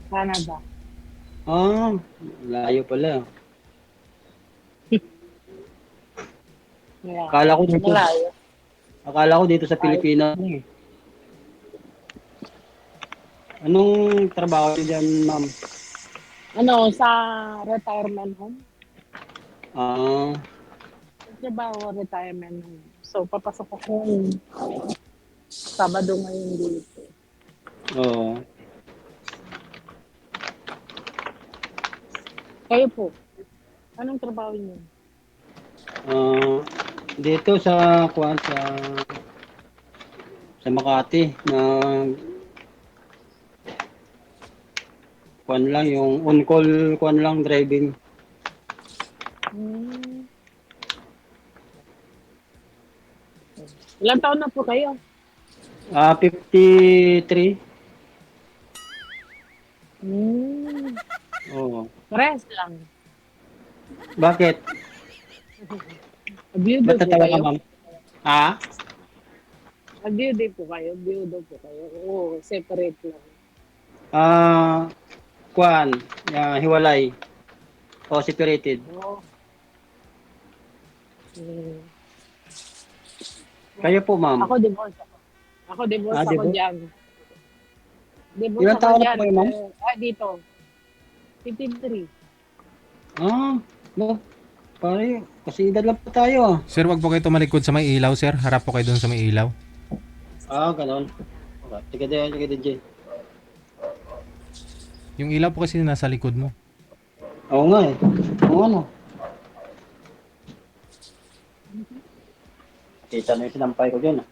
Canada. Ah, layo pala. Yeah. Akala ko dito, Malayo. akala ko dito sa Ay, Pilipinas lang eh. Anong trabaho niyo diyan, ma'am? ano, sa retirement home? Ah, Trabaho, retirement home. So, papasok ako Sabado ngayon dito. oo. Kayo po, anong trabaho niyo? Ah, dito sa kuan sa Makati na kuan lang yung on call kuan lang driving. Hmm. Ilang taon na po kayo? 53. Hmm. Oo. Parehas lang. Bakit? Biyudo Ba't po natawa ka, kayo? ma'am? Ah? Biyudo po kayo? Biyudo po kayo? Oo, separate lang. Ah, kuan, hiwalay o separated. Oo. Hmm. Kayo po, ma'am? Ako divorce ako. Ako Ah, divorce di ako ba? diyan. Divorce Ilang ako taon na po diyan. kayo, ma'am? Dito. 53. Ah, no. Pare, kasi edad lang po tayo ah. Sir, wag po kayo tumalikod sa may ilaw, sir. Harap po kayo doon sa may ilaw. Ah, ganon. Okay. Sige din, Jay. Yung ilaw po kasi nasa likod mo. Oo nga eh. Oo ano. Kita na yung sinampay ko dyan ah.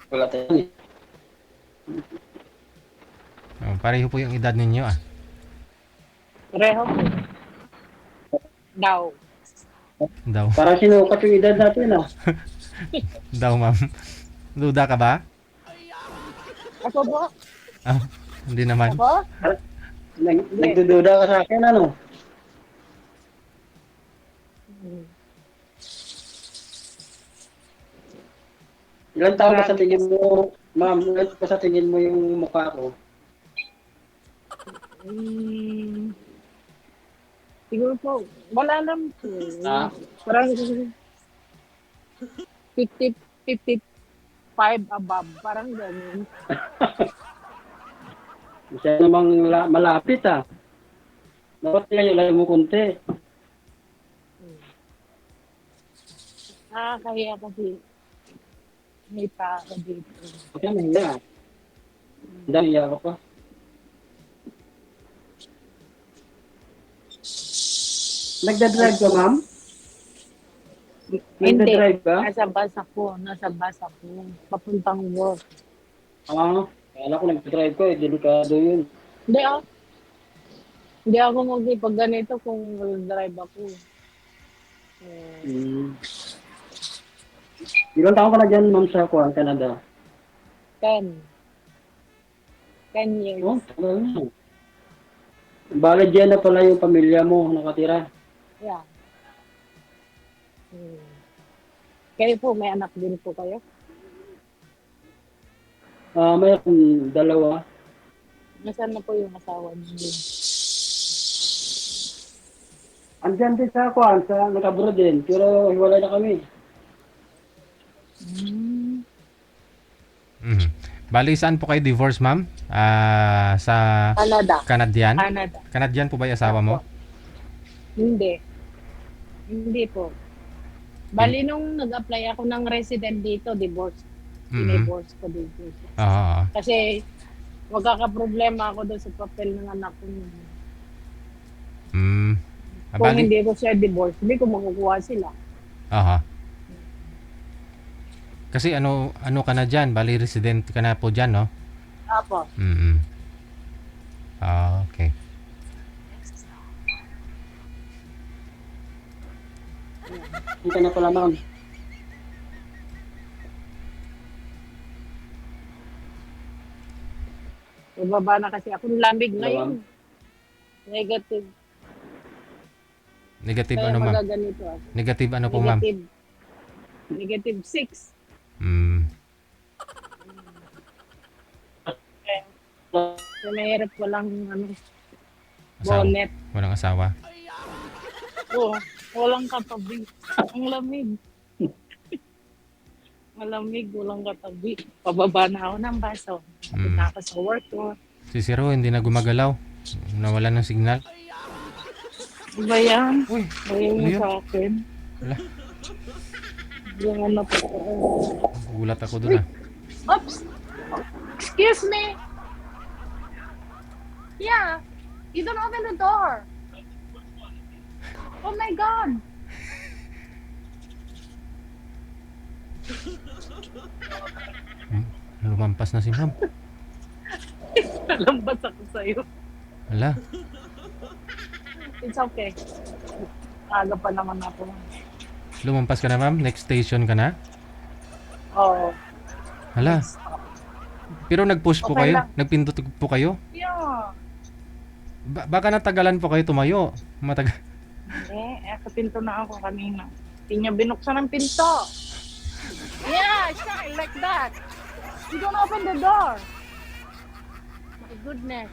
Wala tayo eh. Oh, pareho po yung edad ninyo ah. Pareho po. Daw. Daw. Para sinukat yung edad natin ah. Daw, ma'am. Duda ka ba? Ako po? Ah, hindi naman. Ako? Hindi. Nagdududa ka sa akin ano? Hmm. Ilan taon ba sa Marami tingin kasi. mo, ma'am, ilan ba sa tingin mo yung mukha ko? Hmm. Siguro po, wala lang po. Ah? Parang 50, 55 above. Parang ganun. Siya namang malapit ah. Dapat ngayon lang mo konti. Nakakahiya kasi may tao dito. Kaya nahiya. Dahil hiya ka pa. Nagda-drive ka, ma'am? Hindi. Nagda-drive ka? Nasa bus ako. Nasa bus ako. Papuntang work. Ah, kala ko nagda-drive ka eh. Delikado yun. Hindi ah. Hindi ako mag-ipag ganito kung drive ako. Hmm. Ilang taon ka na dyan, ma'am, sa Kuwait, Canada? 10. 10 years. Oh, tagal na. Bale, dyan na pala yung pamilya mo nakatira. Yeah. Hmm. Kayo po, may anak din po kayo? Ah, mayroon dalawa. Nasaan na po yung asawa niyo? Andyan din sa Kuwait, sa nag-abroad din. Pero hiwalay na kami. Hmm. Mhm. Bali, saan po kayo divorce, ma'am? Sa Canada. Canadian? Canada. Canadian po ba yung asawa Opo. mo? Hindi. Hindi po. Bali nung nag-apply ako ng resident dito, divorce. Mhm. Divorce ko dito. Oo. Kasi magkakaproblema ako doon sa papel ng anak ko. Mm. Kung Bali, hindi ko siya divorce, hindi ko makukuha sila. aha. Kasi ano ka na dyan? Bali, resident ka na po dyan, no? Apo. Mm. Ah, okay. Kita na pala, ma'am. Bababa na kasi ako. Lamig Dalawang. ngayon. Negative. Negative Kaya ano, ma'am? magaganito ako. Negative ano po, ma'am? Negative. Negative 6. Mm. Sa mahirap walang Asawa. bonnet. Walang asawa. Oo, walang katabi. Ang lamig. Malamig, walang katabi. Pababa na ako ng baso. Kapit na ako sa work ko. Si Zero hindi na gumagalaw. Nawala ng signal. Iba yan. Uy, Ayaw ano mo yun? sa akin. Wala. Yung ano po. Gulat ako dun ah. Oops! Excuse me! Yeah! You don't open the door! Oh my God! Lumampas na si ma'am. Nalambas ako sa'yo. Wala. It's okay. Aga pa naman ako. Lumampas ka na ma'am? Next station ka na? Oo. Hala. Pero nag-push po Okay kayo? lang. Nagpindot po kayo? Yeah. Baka natagalan po kayo tumayo. Sa pinto na ako kanina. Hindi niya binuksan ang pinto. Yeah, shine like that. You don't open the door. My goodness.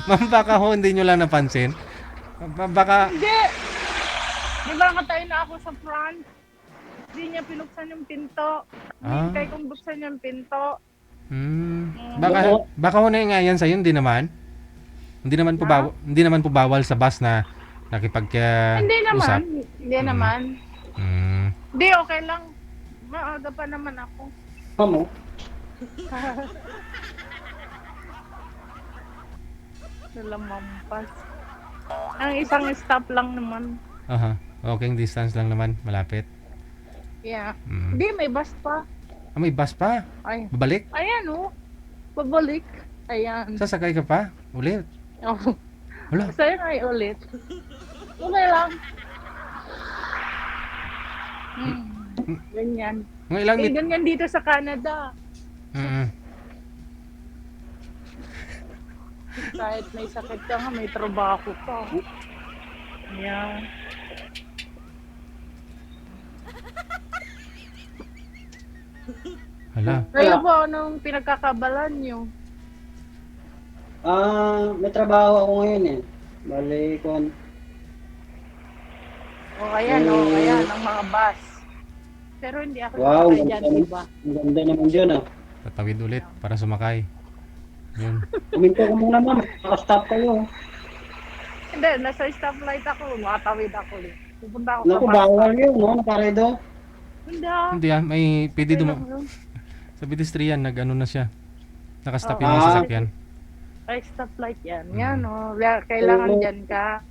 Ma'am, baka ho hindi nyo lang napansin. Baka, Hindi! Di ba nakatayo na ako sa front? Hindi niya pinuksan yung pinto. Ah. Hintay kong buksan yung pinto. baka ho na nga yan sa'yo, hindi naman. Hindi naman po bawal sa bus na nakipag Hindi naman. usap. Hindi naman. Hmm. Hindi, okay lang. Maaga pa naman ako. Mamo. Nalamampas. Ang isang stop lang naman. Aha. Walking distance lang naman, malapit. Yeah. Mm. Hindi, may bus pa. Ah, may bus pa. Ay. Babalik? Ayan oh. Pabalik. Ayan. Sasakay ka pa? Ulit? Oh. Wala. Sa'yo nga ulit. Okay lang. Ganyan. Mga ilang Eh, ganyan dito sa Canada. Mm. Kahit may sakit ka nga, may trabaho ka. Yeah. Hala. Kayo po, anong pinagkakabalan nyo? May trabaho ako ngayon eh. Bali, O kaya, no? Kaya, ng mga bus. Pero hindi ako Wow, sakay dyan, ganda. diba? Ang ganda naman dyan ah. Tatawid ulit para sumakay. Yun. Kuminto ko muna ma'am. Naka-stop kayo. Hindi, nasa stoplight ako. Makatawid ako. Pupunta ako Naku, sa bus bawal stop. yun, no? Nakaredo. Hindi ah. Hindi ah, may pwede Okay lang yun. sa pedestrian, nag-ano na siya. Nakastop Oo. yung mga Ah. sasakyan. Ay, stoplight yan. Yan, no? Kailangan dyan ka.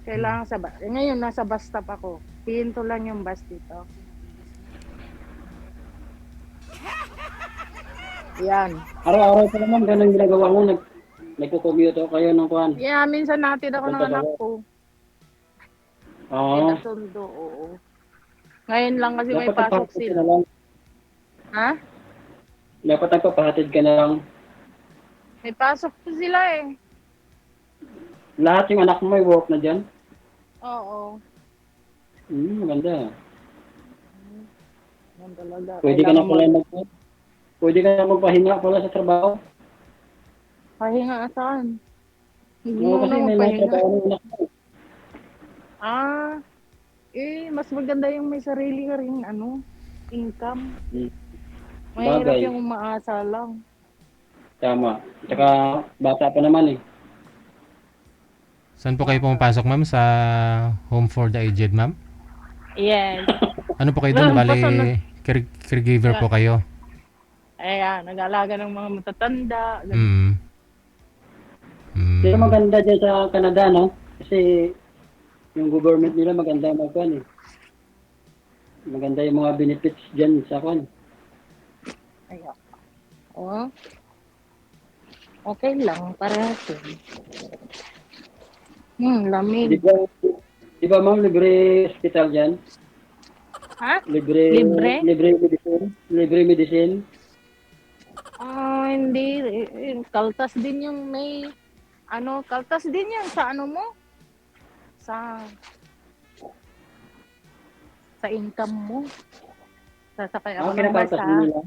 Kailangan sa bus. Ngayon, nasa bus stop ako. Hinto lang yung bus dito. Yan. Araw-araw pa naman, ganun ginagawa mo. Nagko-commute ako kayo ng kuhan. Yeah, minsan natin ako ng anak ko. Oo. May nasundo, oo. Ngayon lang kasi may Dapat pasok nagpahatid ka sila. na lang. Ha? Dapat nagpapahatid ka na lang. May pasok po sila eh. Lahat yung anak mo may work na dyan. Oo. Maganda. Yan talaga. Pwede ka na Kailangan pala pwede ka na magpahinga pala sa trabaho. Pahinga saan? Hindi Oo, mo kasi na may mga magpahinga. trabaho ng anak mo. Mas maganda yung may sarili ka rin, income. Hmm. Mahirap Bagay. yung umaasa lang. Tama. Tsaka bata pa naman eh. Saan po kayo pumapasok, ma'am? Sa Home for the Aged, ma'am? Yes. Ano po kayo doon? Well, basta Bali, caregiver po kayo. Ayan, nag-aalaga ng mga matatanda. ganun. Pero maganda dyan sa Canada, no? Kasi yung government nila maganda magkuhan eh. Maganda yung mga benefits dyan sa kuhan. Ayan. Oh. Okay lang, parehas yun. Lamig. Di ba ma'am, libre hospital dyan? Ha? Libre medicine? Libre medicine? Hindi. Kaltas din yung kaltas din yan sa mo? Sa income mo. Sasakay ako ng Kinakaltas bus, din nila.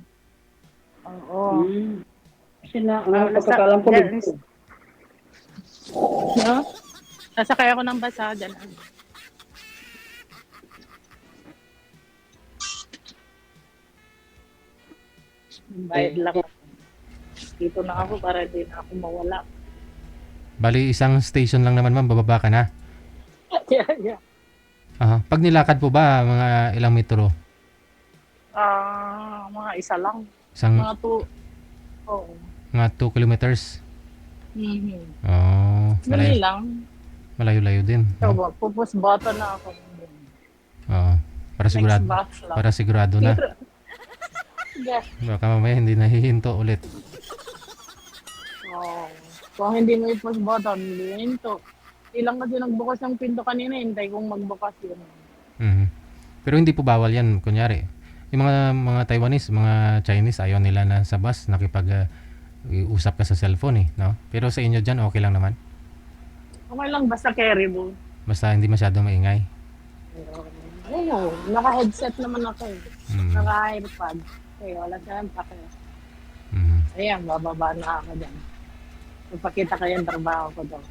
Oo. Kasi na, Ah, ang pagkakalam ko, dyan- dito. No? Sasakay ako ng basa dyan. Bayad lang. Dito na ako para di na ako mawala. Bali, isang station lang naman ma'am, bababa ka na. Yeah. Aha. Pag nilakad po ba, mga ilang metro? Mga isa lang. Isang, Mga 2. Oo. mga 2 kilometers? Mhm. Oh, Dali lang. malayo-layo din. So, No? pupus button na ako. Oo. Para sigurado, Next box lang. para sigurado na. Yes. Baka mamaya hindi nahihinto ulit. Oh. Kung hindi mo i-push button, hindi hinto. Ilang kasi nagbukas ng pinto kanina, hintay kong magbukas yun. Mhm. Pero hindi po bawal yan, kunyari. Yung mga Taiwanese, mga Chinese, ayaw nila na sa bus usap ka sa cellphone eh, no? Pero sa inyo dyan, okay lang naman. Okay lang, basta carry mo. Basta hindi masyadong maingay. Oo, naka-headset naman ako eh. Mhm. Naka-airpod. Kaya wala siyang pake. Mhm. Ayan, bababa na ako dyan. Ipakita ko yung trabaho ko daw.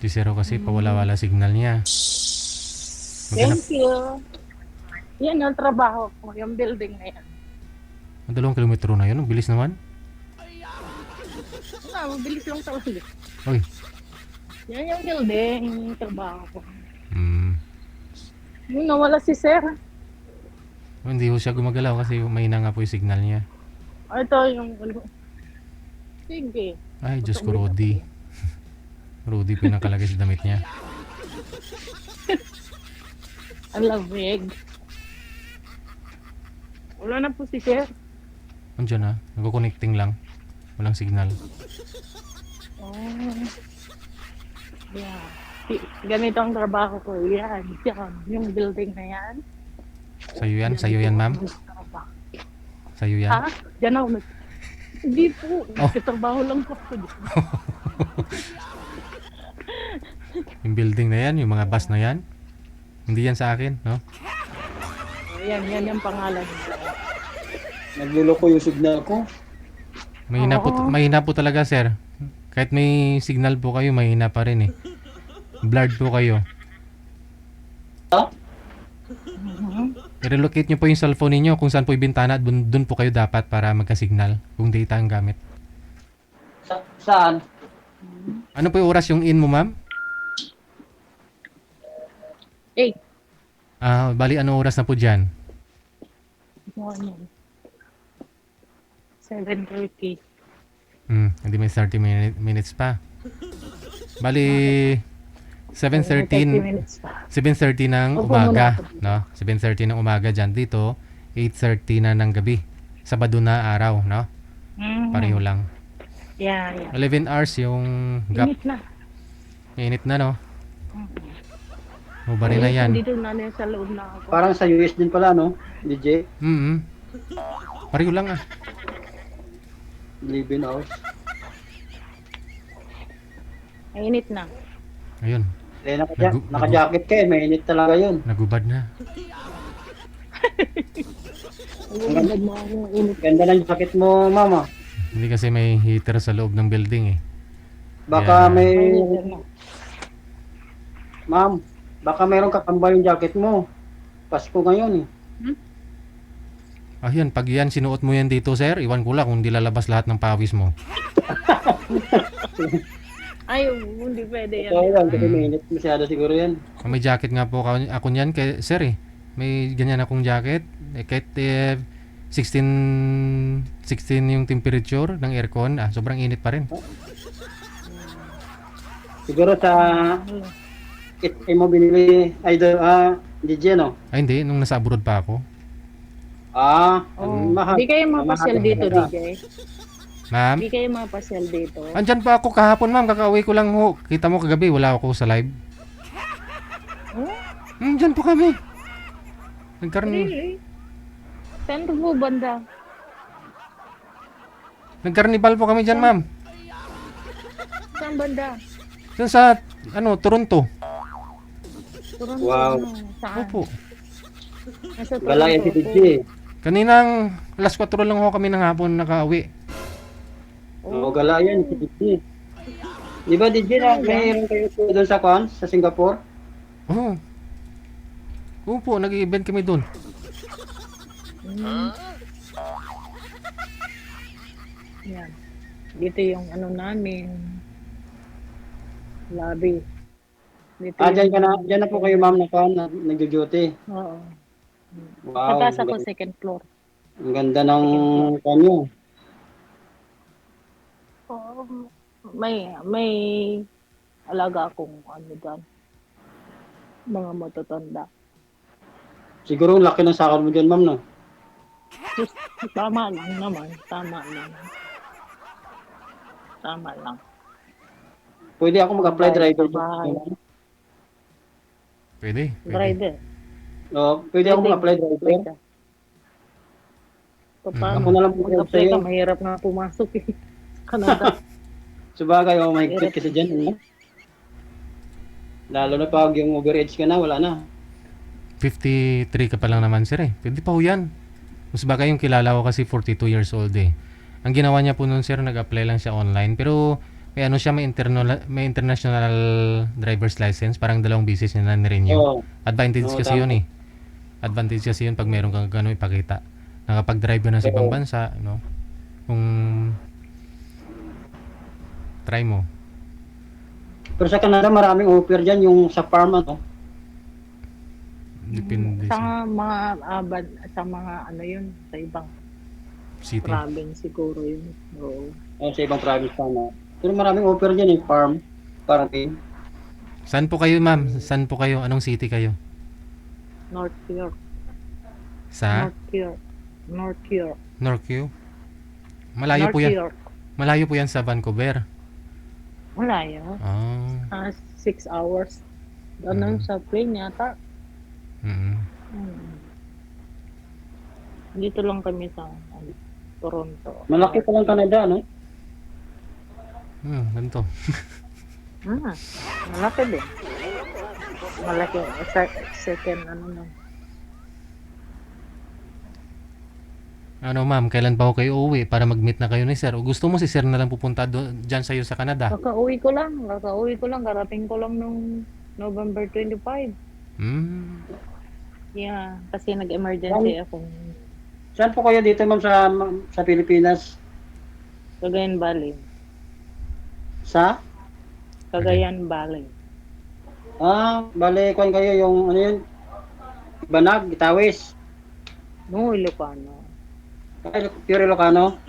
Si Zero kasi pawala-wala signal niya. Maghanap, Thank you. Yan ang trabaho ko, yung building na yan. 2 kilometro na yun, ang bilis naman. Mabilis lang talaga. Oy. Yan yung building, yung trabaho ko. Mm. Yung nawala si Sir. Hindi ho siya gumagalaw kasi mahina nga po yung signal niya. Ito yung ano. Sige. Ay, Diyos ko, Rudy. Rudy po yung nakalagay sa damit niya. Ang lamig. Wala na po si Sir. Andiyan na, nagko-connecting lang. Walang signal. Oh. Yeah. Ganito ang trabaho ko. Yan. Yan. Yung building na yan. Sa'yo yan ma'am? Sa'yo yan? Ha? Diyan ako. Hindi po. Oh. Nagtatrabaho lang po ako. Yung building na yan, yung mga bus na yan. Hindi yan sa akin, no? Yan yung pangalan. Nagluloko yung signal ko. Mahina po talaga, sir. Kahit may signal po kayo, mahina pa rin eh. Blurred po kayo. Ha? I-relocate nyo po yung cellphone niyo kung saan po yung bintana at dun po kayo dapat para magka-signal kung data ang gamit. Saan? Ano po yung oras yung in mo, ma'am? 8. Bali, ano oras na po dyan? Morning. 7:30. Hindi may 30 minutes pa. Bali, 30 7:13 minutes pa. 7:30 ng Opo, umaga, muna ako. no? 7:30 ng umaga dyan dito, 8:30 na ng gabi. Sabado na araw, no? Pareho lang. Yeah. 11 hours yung gap. Init na. Mainit na, no? Mubari na yan. Dito na sa loob na ako. Parang sa US din pala, no? DJ? Pareho lang ah. 11 hours. Init na. Ayun, Eh, naka-jacket ka eh. Mainit talaga yun. nagubad na. Nagugulad mo ako init. Ganda ng jacket mo, mama. Hindi kasi may heater sa loob ng building eh. Baka Yeah. may... Init na. Ma'am, baka mayroong kakambal yung jacket mo. Pasko ngayon eh. Yan, pag yan sinuot mo yan dito, sir, iwan ko lang kung di lalabas lahat ng pawis mo. Ay, hindi pwede yan. Ito yan, kasi mainit masyado siguro yan. May jacket nga po ako niyan, sir eh. May ganyan akong jacket. Kahit 16 yung temperature ng aircon, sobrang init pa rin. Siguro sa... mo binili, DJ, no? Ay hindi, nung nasa abroad pa ako. Mahal. Hindi kayo mapasyal dito, DJ. Ma'am? Hindi kayo mapasyal dito. Andyan pa ako kahapon, ma'am. Kakauwi ko lang ho. Kita mo kagabi, wala ako sa live. Andyan po kami. Really? Saan to po banda? Nagkarnibal po kami dyan, ma'am. Saan banda? Dyan sa, Toronto. Toronto. Wow. Saan? Opo. Nasa Galaya si Toronto. DJ. Kaninang alas 4 lang ho kami ng hapon nakauwi. Oh, gala yan, si DJ. Di ba, DJ, na mayroon kayo doon sa Kwan, sa Singapore? Oo. Opo, nag-event kami doon. Mm. Yan. Dito yung ano namin. Lobby. Dito Dyan na po kayo, ma'am, na Kwan, nag-duty. Oo. Wow, Sa taas ako, second floor. ang ganda ng Second floor. Kwan nyo. Oo. May alaga akong ano dyan. Mga matatanda. Siguro ang laki ng sakal mo dyan, ma'am, no? Just, tama lang naman. Tama lang. Tama lang. Pwede ako mag-apply Bahay, driver bahay. dyan. Pwede. Driver. Pwede ako mag-apply driver. Ka. Paano? Ako na lang Mag-apply sa'yo. ka, mahirap nga pumasok eh. Canada. Sabagay, mahigpit kasi dyan. Eh. Lalo na pag yung overage ka na, wala na. 53 ka pa lang naman sir eh. Pwede pa ho yan. Mas bagay yung kilala ko kasi 42 years old eh. Ang ginawa niya po nun sir, nag-apply lang siya online. Pero may ano siya, may international driver's license. Parang 2 beses niya na nirenew. Oo. Advantage Oo, kasi tama. yun eh. Advantage kasi yun pag meron kang gano'ng ipakita. Nakapag-drive yun na sa ibang Oo. bansa. No? Kung try mo. Pero sa Canada, maraming offer dyan yung sa farm, ano? Depende sa Sa mga ano yun, sa ibang city. province siguro yun. Oo. O sa ibang province pa na. Pero maraming offer dyan yung farm. Parating. Saan po kayo ma'am? Saan po kayo? Anong city kayo? North York. Sa North York. North York. Northview? Malayo North po yan. York. Malayo po yan sa Vancouver. Malayo. Ah. 6 hours. Ganun sa plane yata. Mm. Dito lang kami sa Toronto. Malaki pa lang Canada, no? Ganito. Malaki din. Malaki. Second ano na. Ano ma'am, kailan pa ako kayo uuwi para mag-meet na kayo ni sir? O gusto mo si sir na lang pupunta dyan sa'yo sa Canada? Kakauwi ko lang. Karating ko lang nung November 25. Hmm. Yeah, kasi nag-emergency akong Saan po kayo dito, ma'am, sa Pilipinas? Cagayan Valley. Sa? Cagayan Valley. Bale, kung kayo yung, ano yun? Banag, Itawis. No, Ilocano. Pure Ilocano.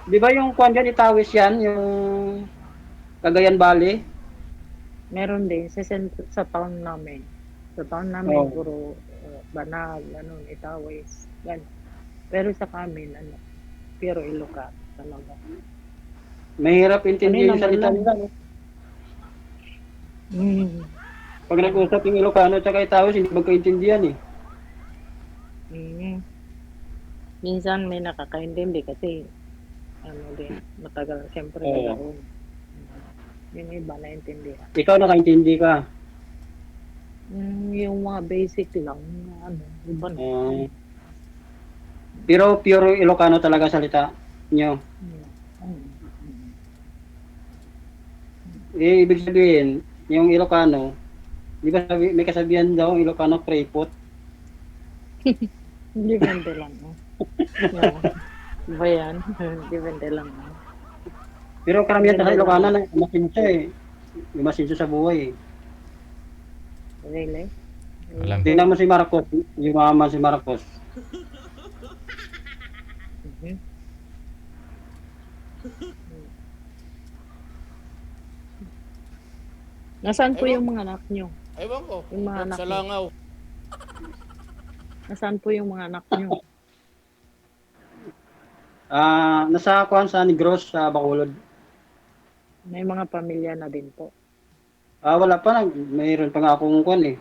Di ba yung kwan dyan, Itawis yan, yung Cagayan Valley? Meron din sa town namin. Sa town namin, Oh. puro Banag, ano, Itawis, gan. Pero sa kami, ano, pure Ilocano talaga. Mahirap intindihin yung Ano salita naman nila. No? Pag nag-usap yung Ilocano at Itawis, hindi magkaintindihan eh. Minsan may nakakaintindi kasi ano din, matagal siyempre Oo. taon. Yung iba naintindihan. Ikaw nakaintindi ka. Yung mga basic lang, ano, iba na. Pero pure Ilocano talaga salita nyo. Ibig sabihin, yung Ilocano, di ba may kasabihan daw ang Ilocano craypot? Depende lang. Yeah. Ba yan? Depende lang. Pero karamihan sa Ilocano na masinso eh. Yung masinso sa buhay eh. Really? Alam. Tingnan mo si Marcos, yung mama si Marcos. Nasaan po yung mga anak nyo? Ewan ko. Yung mga anak Sa nyo. langaw. Nasaan po yung mga anak nyo? Nasa kuan sa Negros sa Bacolod. May mga pamilya na din po. Wala pa, mayroon pa nga akong kuan eh.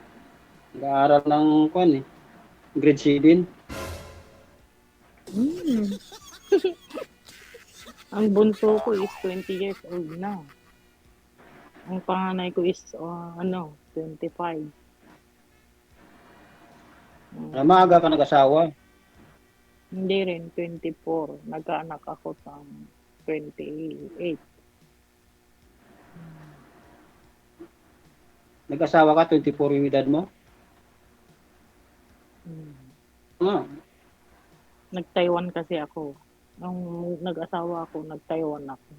Nag-aaral ng kuan eh. Grade 7. Ang bunso ko is 20 years old na. Ang panganay ko is 25. Maaga ka nag-asawa. Hindi rin, 24. Nagkaanak ako sa 28. Nag-asawa ka, 24 yung edad mo? Hmm. Ah, Nag-Taiwan kasi ako. Nung nag-asawa ako, nag-Taiwan ako.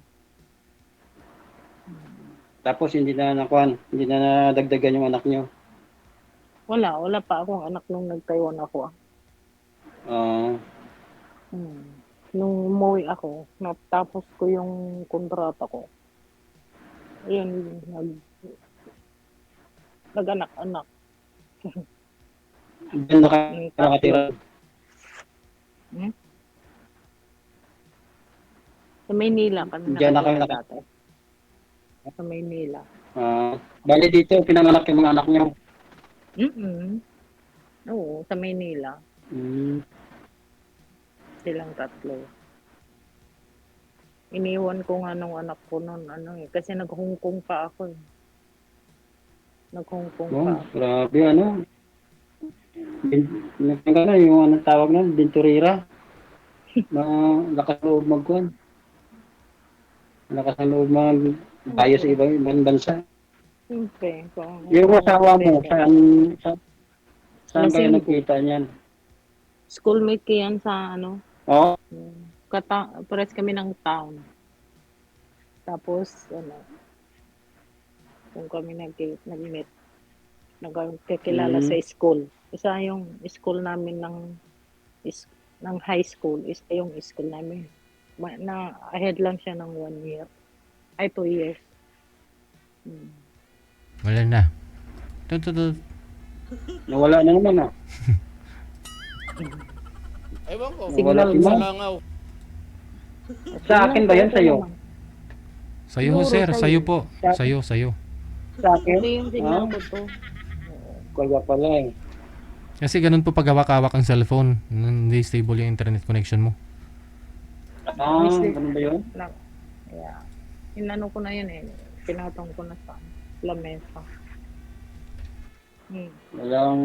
tapos hindi na nakuan, hindi na nadagdagan yung anak nyo. Wala pa akong anak nung nag-Taiwan ako. Ah, Nung umuwi ako, natapos ko yung kontrata ko. Ayun, nag-anak-anak. diyan na ka Yung nakatira. Hmm? Sa Maynila kami Diyan na kayo nakatira dati. Sa Maynila. Bali dito, pinanganak yung mga anak nyo. Oo, sa Maynila. Mm. Silang tatlo. Iniwan ko nga nung anak ko noon, kasi nag-Hong Kong pa ako eh. Nag-Hong Kong pa Oh, ako. grabe ano. Yung anong tawag nun, Binturira. Na lakas loob magkuhan. Lakas loob bayo sa ibang bansa. Siyempre. Yung asawa mo, saan kayo Lasing ko. nagkita niyan? Schoolmate ko yan sa Oh, pares kami ng town. Tapos, kung kami nag-meet, nagkakilala sa school. Isa yung school namin ng high school, isa yung school namin. Ahead lang siya ng 1 year. Ay, 2 years. Wala na. Tututut. nawala na naman ah. Ewan ko, Signal si mo. Ma'am. langaw. Sa akin ba yan, sa'yo? Sa'yo ho, Siguro sir. sa'yo. Sa'yo po. Sa'yo. Sa akin? Ito yung signal ko to. Kaya pala eh. Kasi ganun po pag hawak-hawak ang cellphone. Hindi stable yung internet connection mo. Ganun ba yun? Kaya, inano ko na yun eh. Pinatong ko na sa lamesa. Walang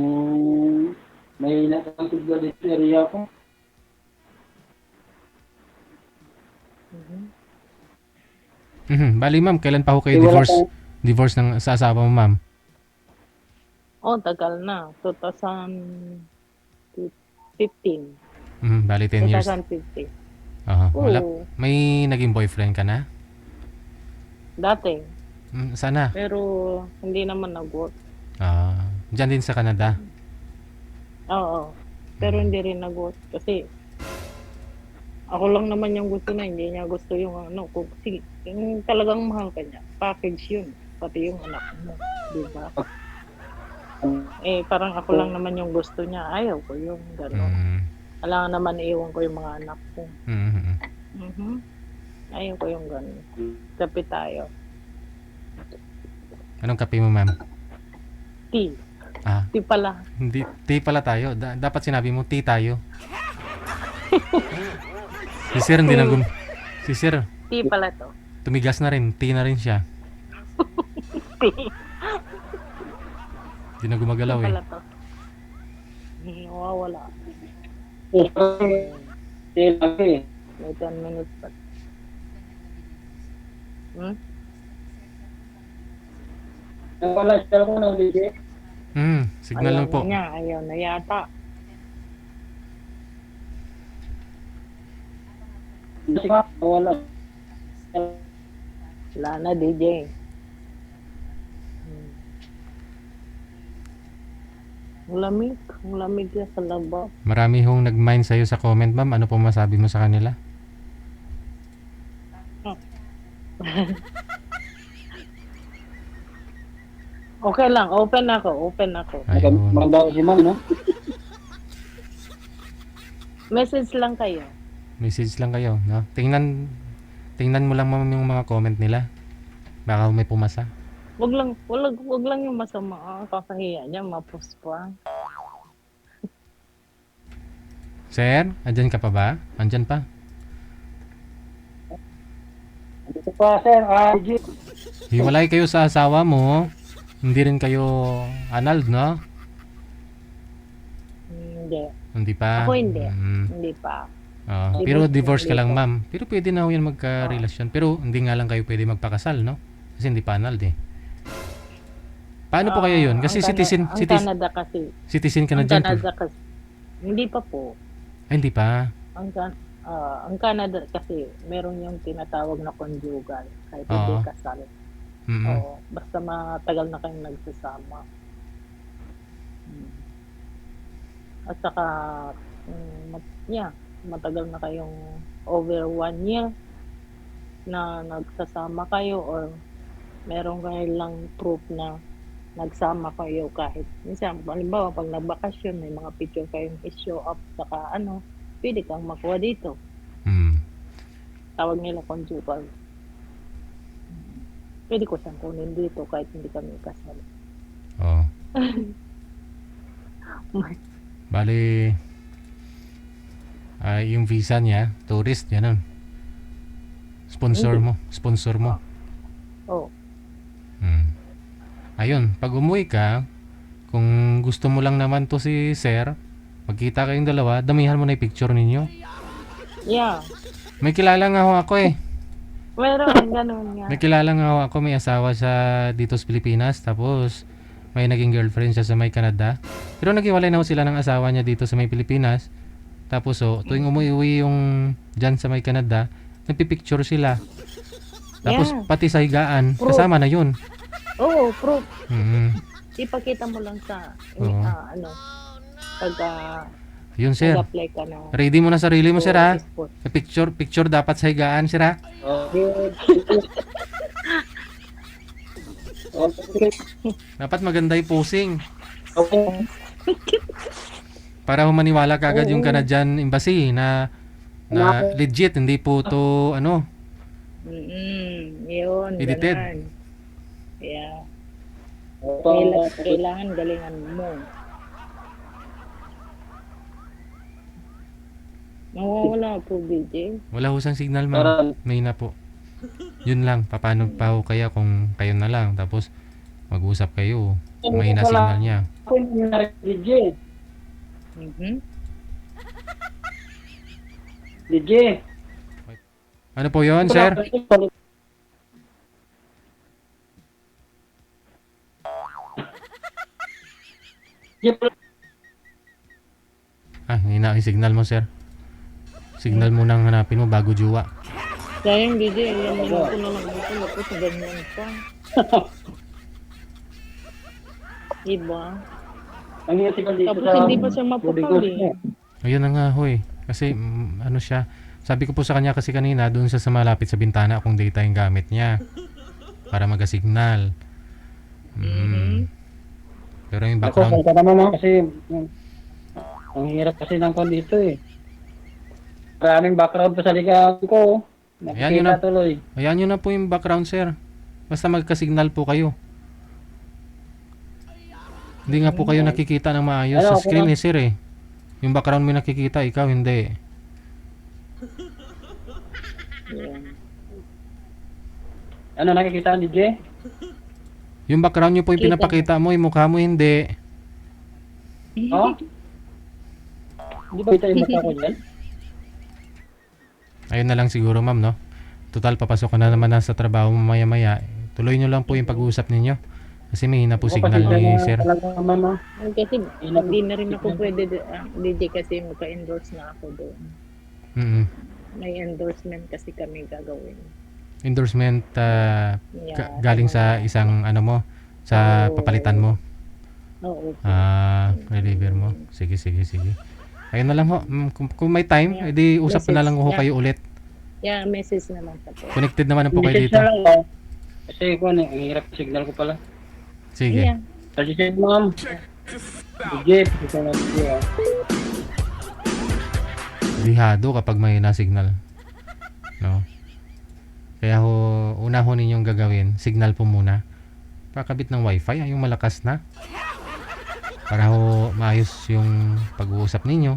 may nakakasig ba dito sa area ko? Bali ma'am, kailan pa ho kayo Eh, wala divorce? Divorce ng sa asawa mo ma'am? Oh, tagal na. 2015. Bali 10 years. 2015. Wala. Oo. May naging boyfriend ka na? Dati. Sana? Pero, hindi naman nag-work. Diyan din sa Canada? Oo. Pero hindi rin nag-work. Kasi, ako lang naman yung gusto na. Hindi niya gusto yung yung talagang mahal ka niya. Package yun. Pati yung anak mo. Diba? Parang ako lang naman yung gusto niya. Ayaw ko yung gano'n. Alangan naman iiwan ko yung mga anak ko. Ayaw ko yung gano'n. Kape tayo. Anong kape mo ma'am? Tea. Ah, Tea pala. hindi. Tea pala tayo. Dapat sinabi mo, tea tayo. Si sir, hindi na Si sir, Tea pala to. tumigas na rin. Tea na rin siya. Hindi na gumagalaw Tea eh. pala to. Nawawala. Lagi. May 10 minutes pa. Nawala siya ko ng DJ. Signal lang po. Ayaw na yata. Nawala. Wala na, DJ. Ang lamig na sa labas. Marami hong nag-mind sa'yo sa comment ma'am. Ano po masabi mo sa kanila? Okay lang, open ako. Ayun. Maganda si ma'am, no? Message lang kayo. Message lang kayo, no? Tingnan mo lang ma'am yung mga comment nila. Baka may pumasa. Wag lang yung masama. Kakahiya niya, ma-post pa. Sir, andyan ka pa ba? Andyan pa? Dito pa, sir. DJ. Hiwalay kayo sa asawa mo. Hindi rin kayo annulled, no? Hindi. Hindi pa? Ako hindi. Mm. Hindi pa. Oo. Divorce Pero na, divorce ka hindi lang, pa. ma'am. Pero pwede na ho yan magka-relasyon. Pero hindi nga lang kayo pwede magpakasal, no? Kasi hindi pa annulled eh. Paano po kaya yun? Kasi Ang Canada kasi. citizen ka na Ang dyan. Canada kasi. Hindi pa po. Ay, hindi pa. Ang Canada kasi meron yung tinatawag na conjugal kahit Oo. hindi kasal. Mm. Oo, basta matagal na kayong nagsasama. Mm. At saka matagal na kayong over 1 year na nagsasama kayo or meron kayo lang proof na nagsama kayo kahit minsan, halimbawa pag nagbakasyon may mga picture kayong i-show up saka pwede kang makuha dito. Mm. Tawag nila conjugal. Pwede ko siyang kunin dito kahit hindi kami kasal. Oo. Bali, yung visa niya, tourist, yan. Sponsor mo. Sponsor mo. Oh, Hmm. Ayun, pag umuwi ka, kung gusto mo lang naman to si Sir, magkita kayong dalawa, damihan mo na yung picture ninyo. yeah. May kilala nga ho ako eh. Meron, ganun nga. May kilala nga ho ako, may asawa siya dito sa Pilipinas, tapos may naging girlfriend siya sa may Canada. Pero naghiwalay na ho sila ng asawa niya dito sa may Pilipinas. Tapos tuwing umuwi yung dyan sa may Canada, nagpipicture sila. Tapos Yeah. pati sa higaan, Proof. kasama na yun. Oo, proof. Mm. Ipakita mo lang sa, Oo. pag Yun, Sir. nag-apply ka na. Ready mo na sarili mo, Sir, ha? passport. Picture dapat sa higaan, Sir, ha? Okay. Dapat maganda yung posing. Okay. Para humaniwala kagad yung Oo. Canadian Embassy na legit, hindi po to, Yun, Edited. ganun. Yeah. Okay. Kailangan galingan mo. Mawawala po, BJ. wala husang signal, ma'am. Parang- May na po. Yun lang, paano pa ho kaya kung kayo na lang, tapos mag-usap kayo, may na signal niya. Ako yung nangyari, DJ. Mhm. DJ. Ano po yun, Sir? Hina yung signal mo, Sir. Signal mo nang hanapin mo bago juwa. Sayang, BJ. Alam mo ko na lang ito. Tapos ganyan pa. Diba? Ang hirap dito Tapos sa hindi pa siya Bobby mapapal Ghost eh. niya. Ayun na nga, hoy. Kasi, siya. Sabi ko po sa kanya kasi kanina, doon siya sa malapit sa bintana kung data yung gamit niya. Para mag-signal. Pero yung Ako, background, kaya naman ako kasi ang hirap kasi ng kon dito eh. Maraming background pa sa ligawan ko. Ayan, yun na. Nakikita tuloy. ayan yun na po yung background, Sir. Basta magka-signal po kayo. Hindi nga po kayo nakikita ng maayos sa Ano, screen eh, Sir eh. Yung background mo nakikita, ikaw hindi. Yeah. Ano nakikita ni DJ? Yung background nyo po yung Kita pinapakita mo, yung mukha mo hindi. Oh? Hindi ba kita yung mukha ko dyan? Ayun na lang siguro, ma'am, no? Total, papasok ka na naman na sa trabaho mo maya-maya. Tuloy nyo lang po yung pag-uusap ninyo. Kasi may hina po signal ni Sir. Talaga mama. Kasi hindi na rin ako pwede, DJ, kasi magka-endorse na ako doon. Mm-mm. May endorsement kasi kami gagawin. Endorsement Yeah, galing sa isang sa Oo. papalitan mo. Oo. Reliever mo. Sige. Ayun na lang ho. Kung may time, Yeah. edi usap na lang ho Yeah. kayo ulit. Yeah, message naman sa po. Connected naman po kayo Message dito. na lang oh. Kasi ko ang hirap signal ko pala. Sige. Yeah. Kasi siya ma'am. DJ, ito na siya. Lihado kapag may na-signal. No? Kaya una ho ninyong gagawin, signal po muna. Pakabit ng wifi, yung malakas na. Para maayos yung pag-uusap ninyo.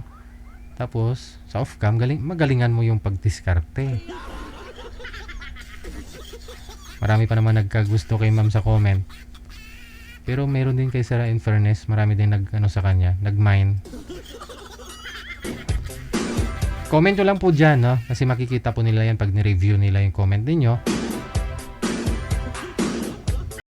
Tapos, sa off-cam, magalingan mo yung pagdiskarte. Marami pa naman nagkagusto kay ma'am sa comment. Pero meron din kay Sarah in fairness, marami din sa kanya, nag-mine. Comment nyo lang po dyan, no? Kasi makikita po nila yan pag ni-review nila yung comment ninyo.